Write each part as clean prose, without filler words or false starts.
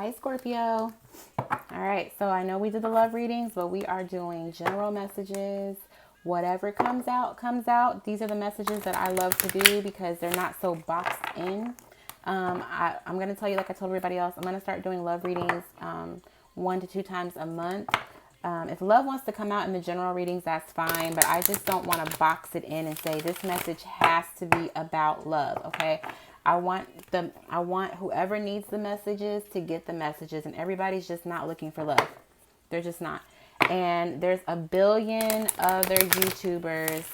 Hi, Scorpio. All right, so I know we did the love readings, but we are doing general messages. Whatever comes out, comes out. These are the messages that I love to do because they're not so boxed in. I'm going to tell you, like I told everybody else, I'm going to start doing love readings 1 to 2 times a month. If love wants to come out in the general readings, that's fine, but I just don't want to box it in and say this message has to be about love, okay? I want whoever needs the messages to get the messages, and everybody's just not looking for love. They're just not. And there's a billion other YouTubers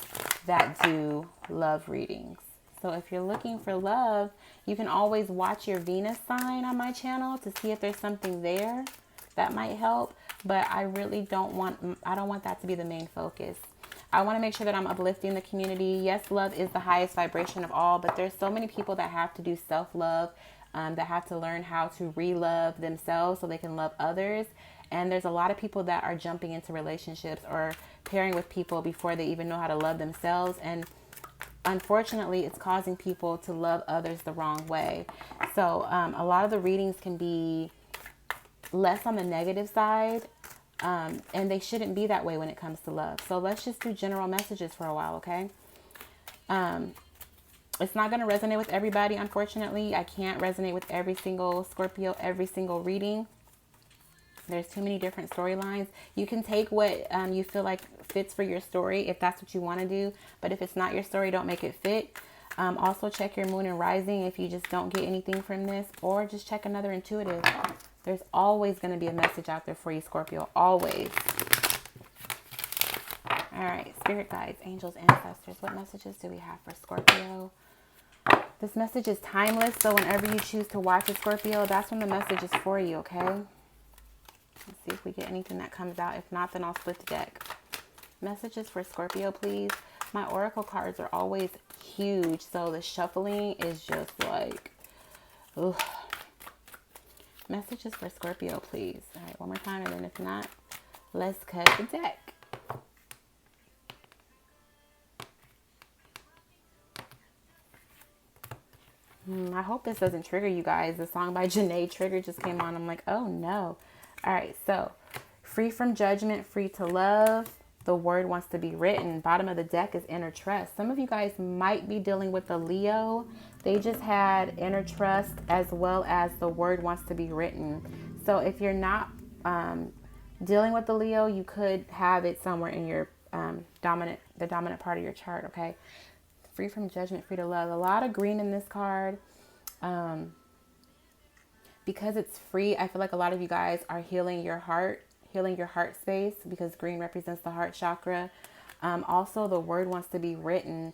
that do love readings. So if you're looking for love, you can always watch your Venus sign on my channel to see if there's something there that might help. But I really don't want that to be the main focus. I want to make sure that I'm uplifting the community. Yes, love is the highest vibration of all, but there's so many people that have to do self-love, that have to learn how to re-love themselves so they can love others. And there's a lot of people that are jumping into relationships or pairing with people before they even know how to love themselves. And unfortunately, it's causing people to love others the wrong way. So a lot of the readings can be less on the negative side. And they shouldn't be that way when it comes to love. So let's just do general messages for a while, okay? It's not going to resonate with everybody, unfortunately. I can't resonate with every single Scorpio, every single reading. There's too many different storylines. You can take what you feel like fits for your story if that's what you want to do. But if it's not your story, don't make it fit. Also check your moon and rising if you just don't get anything from this. Or just check another intuitive. There's always going to be a message out there for you, Scorpio. Always. All right. Spirit guides, angels, ancestors. What messages do we have for Scorpio? This message is timeless. So whenever you choose to watch a Scorpio, that's when the message is for you, okay? Let's see if we get anything that comes out. If not, then I'll split the deck. Messages for Scorpio, please. My oracle cards are always huge. So the shuffling is just like... Ugh. Messages for Scorpio, please. All right, one more time, and then if not, let's cut the deck. I hope this doesn't trigger you guys. The song by Janae Trigger just came on. I'm like, oh no. All right, so free from judgment, free to love. The word wants to be written. Bottom of the deck is inner trust. Some of you guys might be dealing with a Leo. They just had inner trust as well as the word wants to be written. So if you're not dealing with the Leo, you could have it somewhere in your the dominant part of your chart, okay? Free from judgment, free to love. A lot of green in this card. Because it's free, I feel like a lot of you guys are healing your heart space because green represents the heart chakra. Also, the word wants to be written.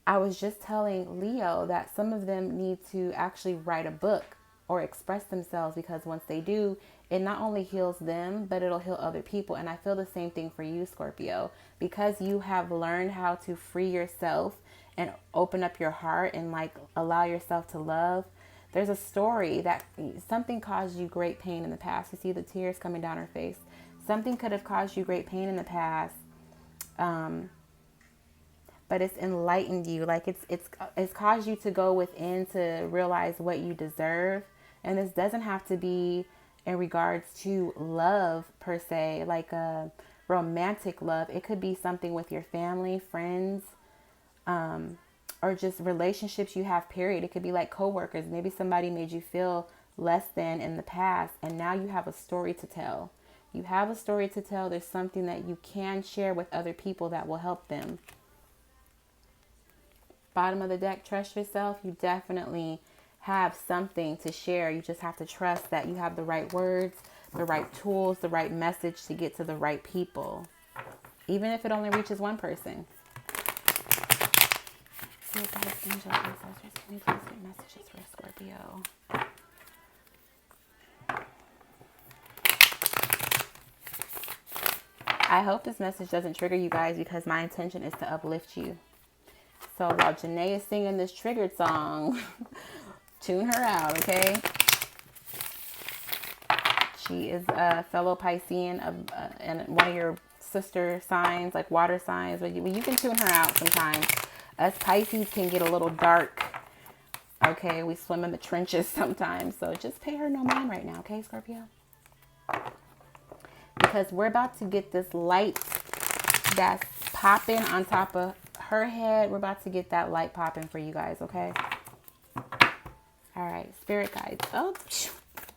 I was just telling Leo that some of them need to actually write a book or express themselves because once they do, it not only heals them, but it'll heal other people. And I feel the same thing for you, Scorpio, because you have learned how to free yourself and open up your heart and like allow yourself to love. There's a story that something caused you great pain in the past. You see the tears coming down her face. Something could have caused you great pain in the past. But it's enlightened you. Like it's caused you to go within to realize what you deserve. And this doesn't have to be in regards to love per se, like a romantic love. It could be something with your family, friends, or just relationships you have, period. It could be like coworkers. Maybe somebody made you feel less than in the past, and now you have a story to tell. You have a story to tell. There's something that you can share with other people that will help them. Bottom of the deck, trust yourself. You definitely have something to share. You just have to trust that you have the right words, the right tools, the right message to get to the right people, even if it only reaches one person. So guys, angels, ancestors, can you please get messages for Scorpio? I hope this message doesn't trigger you guys because my intention is to uplift you. So while Janae is singing this triggered song, tune her out, okay? She is a fellow Piscean and one of your sister signs, like water signs. But you can tune her out sometimes. Us Pisces can get a little dark Okay, we swim in the trenches sometimes. So just pay her no mind right now, okay, Scorpio? Because we're about to get this light that's popping on top of her head. We're about to get that light popping for you guys, okay? All right, spirit guides. Oh,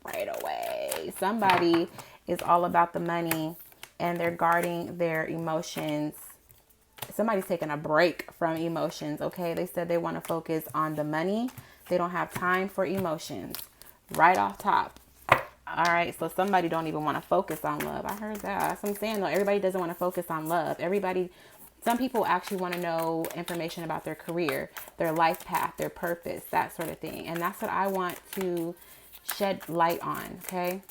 right away. Somebody is all about the money and they're guarding their emotions. Somebody's taking a break from emotions, okay? They said they want to focus on the money. They don't have time for emotions. Right off top. All right, so somebody don't even want to focus on love. I heard that. That's what I'm saying, though. Everybody doesn't want to focus on love. Some people actually want to know information about their career, their life path, their purpose, that sort of thing. And that's what I want to shed light on, okay?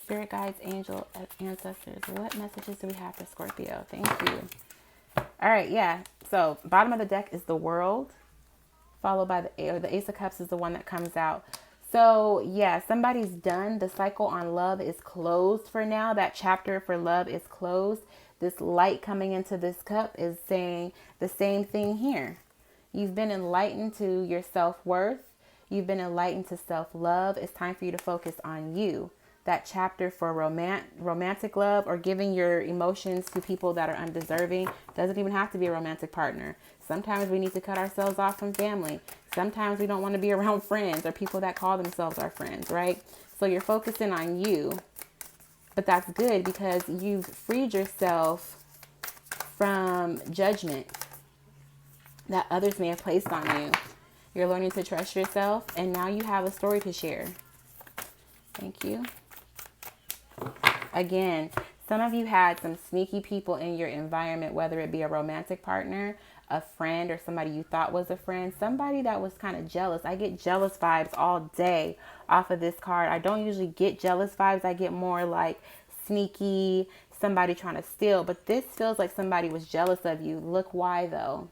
Spirit guides, angel, ancestors. What messages do we have for Scorpio? Thank you. All right, yeah. So bottom of the deck is the World, followed by the Ace of Cups is the one that comes out. So yeah, somebody's done. The cycle on love is closed for now. That chapter for love is closed. This light coming into this cup is saying the same thing here. You've been enlightened to your self-worth. You've been enlightened to self-love. It's time for you to focus on you. That chapter for romantic love or giving your emotions to people that are undeserving doesn't even have to be a romantic partner. Sometimes we need to cut ourselves off from family. Sometimes we don't want to be around friends or people that call themselves our friends, right? So you're focusing on you, but that's good because you've freed yourself from judgment that others may have placed on you. You're learning to trust yourself, and now you have a story to share. Thank you. Again, some of you had some sneaky people in your environment, whether it be a romantic partner, a friend, or somebody you thought was a friend, somebody that was kind of jealous. I get jealous vibes all day off of this card. I don't usually get jealous vibes. I get more like sneaky, somebody trying to steal. But this feels like somebody was jealous of you. Look why though.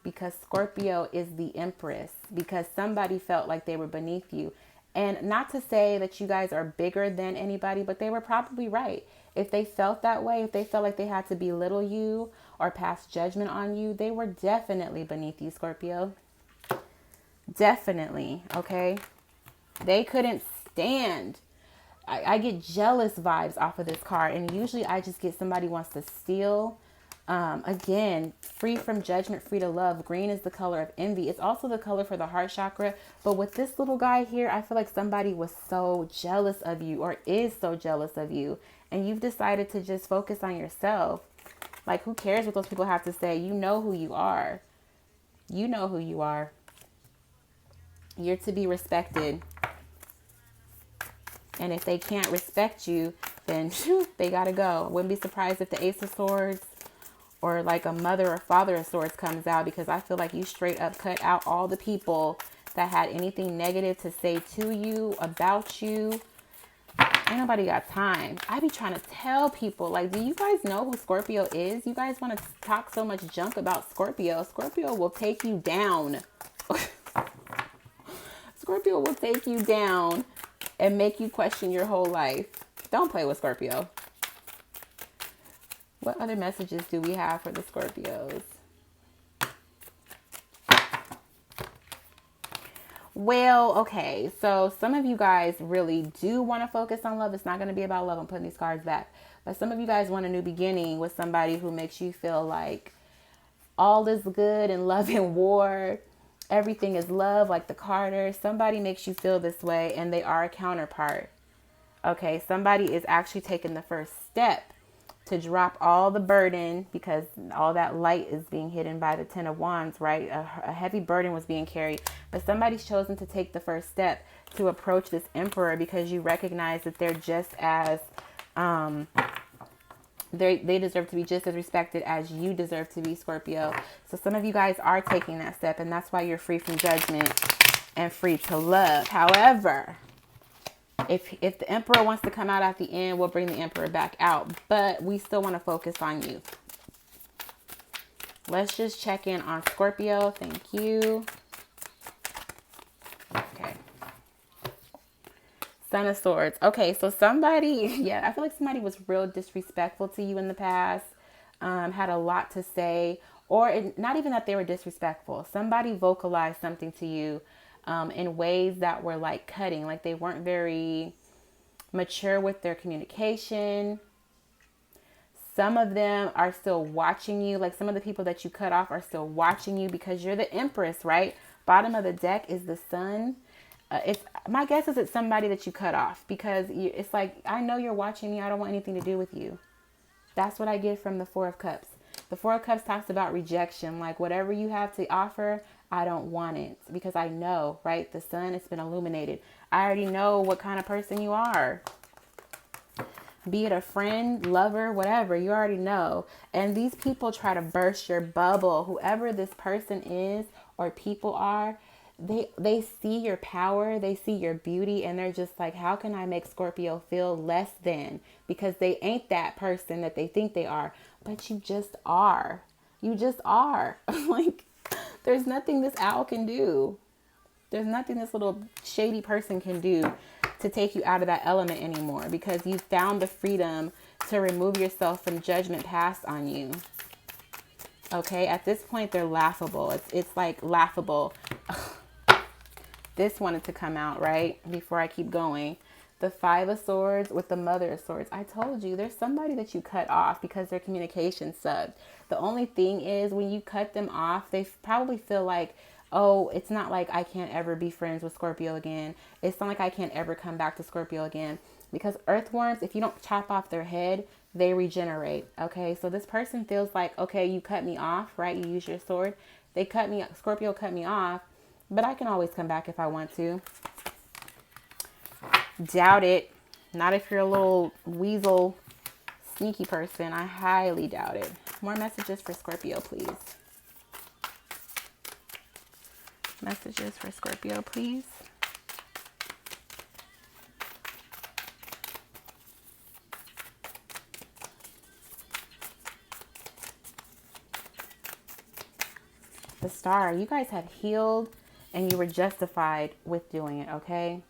Because Scorpio is the Empress. Because somebody felt like they were beneath you. And not to say that you guys are bigger than anybody, but they were probably right. If they felt that way, if they felt like they had to belittle you or pass judgment on you, they were definitely beneath you, Scorpio. Definitely, okay? They couldn't stand. I get jealous vibes off of this card. And usually I just get somebody wants to steal. Again, free from judgment, free to love. Green is the color of envy. It's also the color for the heart chakra. But with this little guy here, I feel like somebody was so jealous of you or is so jealous of you. And you've decided to just focus on yourself. Like, who cares what those people have to say? You know who you are. You know who you are. You're to be respected. And if they can't respect you, then they got to go. Wouldn't be surprised if the Ace of Swords or like a Mother or Father of Swords comes out, because I feel like you straight up cut out all the people that had anything negative to say to you, about you. Ain't nobody got time. I be trying to tell people, like, do you guys know who Scorpio is? You guys want to talk so much junk about Scorpio. Scorpio will take you down. Scorpio will take you down and make you question your whole life. Don't play with Scorpio. What other messages do we have for the Scorpios? Well, okay. So some of you guys really do want to focus on love. It's not going to be about love. I'm putting these cards back. But some of you guys want a new beginning with somebody who makes you feel like all is good and love and war. Everything is love, like the Carter. Somebody makes you feel this way and they are a counterpart. Okay, somebody is actually taking the first step to drop all the burden, because all that light is being hidden by the Ten of Wands, right? A heavy burden was being carried, but somebody's chosen to take the first step to approach this Emperor, because you recognize that they're just as, they deserve to be just as respected as you deserve to be, Scorpio. So some of you guys are taking that step, and that's why you're free from judgment and free to love. However, if the Emperor wants to come out at the end, we'll bring the Emperor back out. But we still want to focus on you. Let's just check in on Scorpio. Thank you. Okay. Son of Swords. Okay, so somebody, yeah, I feel like somebody was real disrespectful to you in the past. Had a lot to say, or not even that they were disrespectful. Somebody vocalized something to you in ways that were like cutting, like they weren't very mature with their communication. Some of them are still watching you. Like some of the people that you cut off are still watching you because you're the Empress, right? Bottom of the deck is the Sun. It's my guess is it's somebody that you cut off because it's like, I know you're watching me. I don't want anything to do with you. That's what I get from the Four of Cups. The Four of Cups talks about rejection. Like whatever you have to offer, I don't want it because I know, right? The sun, it's been illuminated. I already know what kind of person you are. Be it a friend, lover, whatever, you already know. And these people try to burst your bubble. Whoever this person is or people are, they see your power, they see your beauty, and they're just like, how can I make Scorpio feel less than? Because they ain't that person that they think they are. But you just are. You just are. Like, there's nothing this owl can do. There's nothing this little shady person can do to take you out of that element anymore because you found the freedom to remove yourself from judgment passed on you. Okay, at this point, they're laughable. It's like laughable. This wanted to come out, right? Before I keep going. The Five of Swords with the Mother of Swords. I told you, there's somebody that you cut off because their communication sucked. The only thing is when you cut them off, they probably feel like, oh, it's not like I can't ever be friends with Scorpio again. It's not like I can't ever come back to Scorpio again. Because earthworms, if you don't chop off their head, they regenerate. Okay, so this person feels like, okay, you cut me off, right? You use your sword. Scorpio cut me off, but I can always come back if I want to. Doubt it. Not if you're a little weasel, sneaky person. I highly doubt it. More messages for Scorpio, please. Messages for Scorpio, please. The Star. You guys have healed and you were justified with doing it, okay?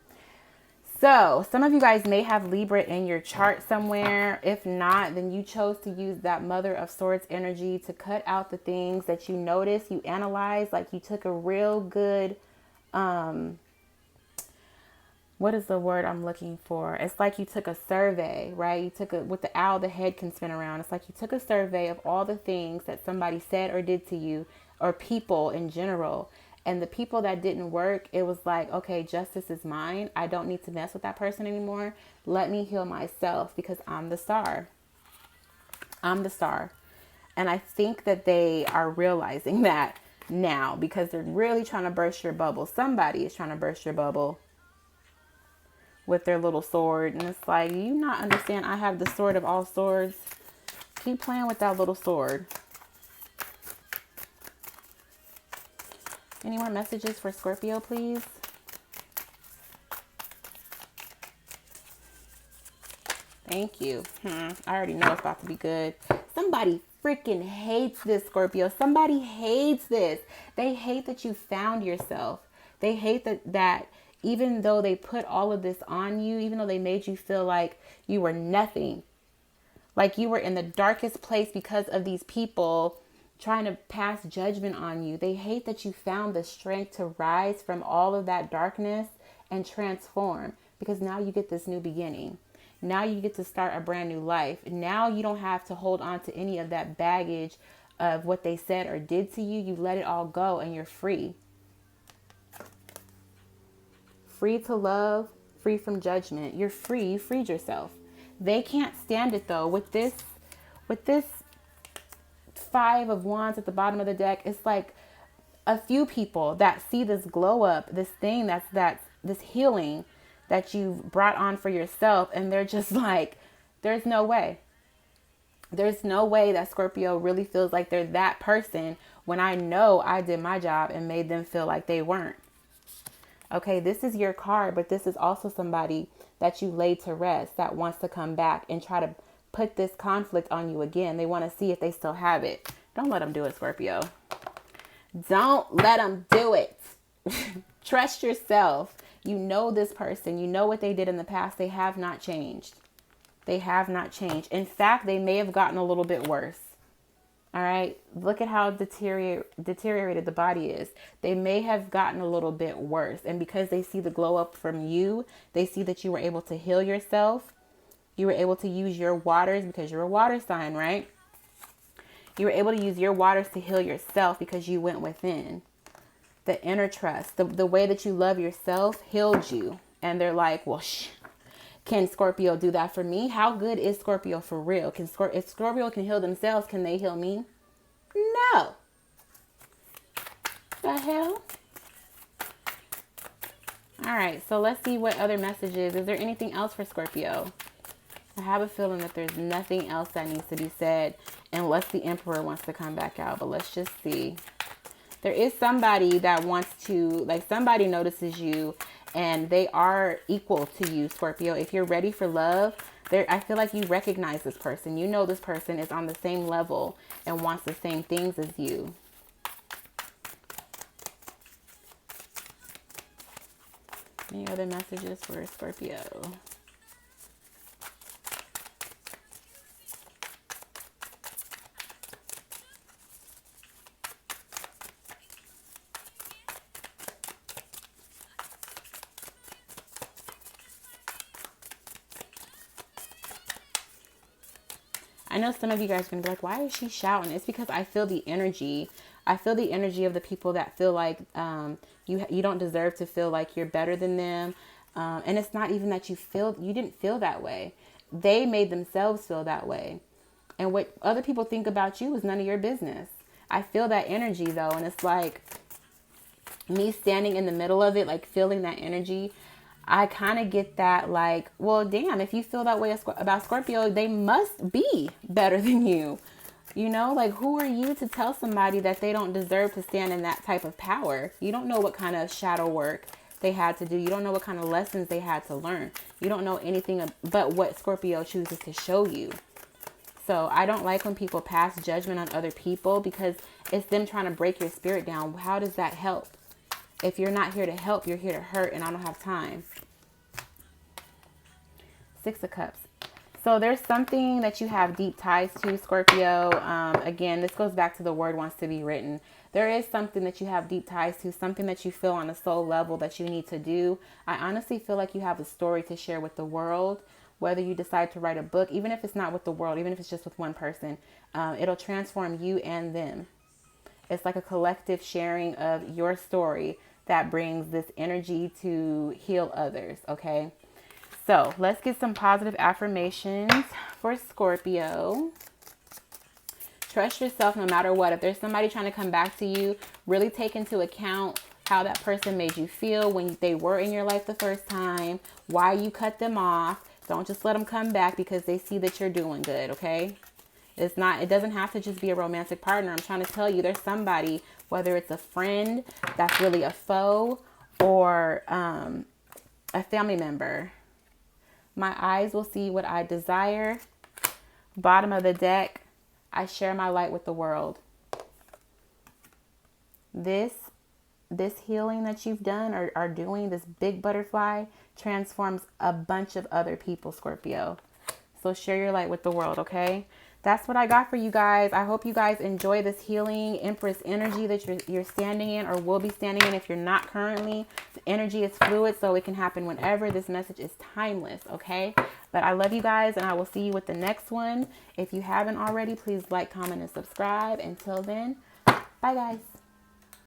So some of you guys may have Libra in your chart somewhere. If not, then you chose to use that Mother of Swords energy to cut out the things that you noticed, you analyzed, like you took a real good, what is the word I'm looking for? It's like you took a survey, right? You took with the owl, the head can spin around. It's like you took a survey of all the things that somebody said or did to you or people in general. And the people that didn't work, it was like, okay, justice is mine. I don't need to mess with that person anymore. Let me heal myself because I'm the star. I'm the star. And I think that they are realizing that now because they're really trying to burst your bubble. Somebody is trying to burst your bubble with their little sword. And it's like, you not understand, I have the sword of all swords. Keep playing with that little sword. Any more messages for Scorpio, please? Thank you. I already know it's about to be good. Somebody freaking hates this, Scorpio. Somebody hates this. They hate that you found yourself. They hate that even though they put all of this on you, even though they made you feel like you were nothing, like you were in the darkest place because of these people trying to pass judgment on you. They hate that you found the strength to rise from all of that darkness and transform because now you get this new beginning. Now you get to start a brand new life. Now you don't have to hold on to any of that baggage of what they said or did to you. You let it all go and you're free. Free to love, free from judgment. You're free. You freed yourself. They can't stand it though. With this Five of Wands at the bottom of the deck, it's like a few people that see this glow up, this thing that's this healing that you've brought on for yourself, and they're just like, there's no way. There's no way that Scorpio really feels like they're that person when I know I did my job and made them feel like they weren't. Okay, this is your card, but this is also somebody that you laid to rest that wants to come back and try to put this conflict on you again. They want to see if they still have it. Don't let them do it, Scorpio. Don't let them do it. Trust yourself. You know this person. You know what they did in the past. They have not changed. They have not changed. In fact, they may have gotten a little bit worse. All right. Look at how deteriorated the body is. They may have gotten a little bit worse. And because they see the glow up from you, they see that you were able to heal yourself. You were able to use your waters because you're a water sign, right? You were able to use your waters to heal yourself because you went within. The inner trust, the way that you love yourself healed you. And they're like, well, can Scorpio do that for me? How good is Scorpio for real? If Scorpio can heal themselves, can they heal me? No. The hell? All right, so let's see what other messages. Is there anything else for Scorpio? I have a feeling that there's nothing else that needs to be said unless the Emperor wants to come back out. But let's just see. There is somebody that wants to, like, somebody notices you and they are equal to you, Scorpio. If you're ready for love, I feel like you recognize this person. You know this person is on the same level and wants the same things as you. Any other messages for Scorpio? I know some of you guys are going to be like, why is she shouting? It's because I feel the energy. I feel the energy of the people that feel like you don't deserve to feel like you're better than them. And it's not even that you didn't feel that way. They made themselves feel that way. And what other people think about you is none of your business. I feel that energy though. And it's like me standing in the middle of it, like feeling that energy. I kind of get that, like, well, damn, if you feel that way about Scorpio, they must be better than you. You know, like, who are you to tell somebody that they don't deserve to stand in that type of power? You don't know what kind of shadow work they had to do. You don't know what kind of lessons they had to learn. You don't know anything but what Scorpio chooses to show you. So I don't like when people pass judgment on other people because it's them trying to break your spirit down. How does that help? If you're not here to help, you're here to hurt, and I don't have time. Six of Cups. So there's something that you have deep ties to, Scorpio. Again, this goes back to the word wants to be written. There is something that you have deep ties to, something that you feel on a soul level that you need to do. I honestly feel like you have a story to share with the world. Whether you decide to write a book, even if it's not with the world, even if it's just with one person, it'll transform you and them. It's like a collective sharing of your story that brings this energy to heal others, okay? So let's get some positive affirmations for Scorpio. Trust yourself no matter what. If there's somebody trying to come back to you, really take into account how that person made you feel when they were in your life the first time, why you cut them off. Don't just let them come back because they see that you're doing good, okay? It doesn't have to just be a romantic partner. I'm trying to tell you there's somebody, whether it's a friend that's really a foe or a family member. My eyes will see what I desire. Bottom of the deck, I share my light with the world. This healing that you've done or are doing, this big butterfly, transforms a bunch of other people, Scorpio. So share your light with the world, okay? That's what I got for you guys. I hope you guys enjoy this healing Empress energy that you're standing in or will be standing in if you're not currently. The energy is fluid, so it can happen whenever. This message is timeless, okay? But I love you guys, and I will see you with the next one. If you haven't already, please like, comment, and subscribe. Until then, bye, guys.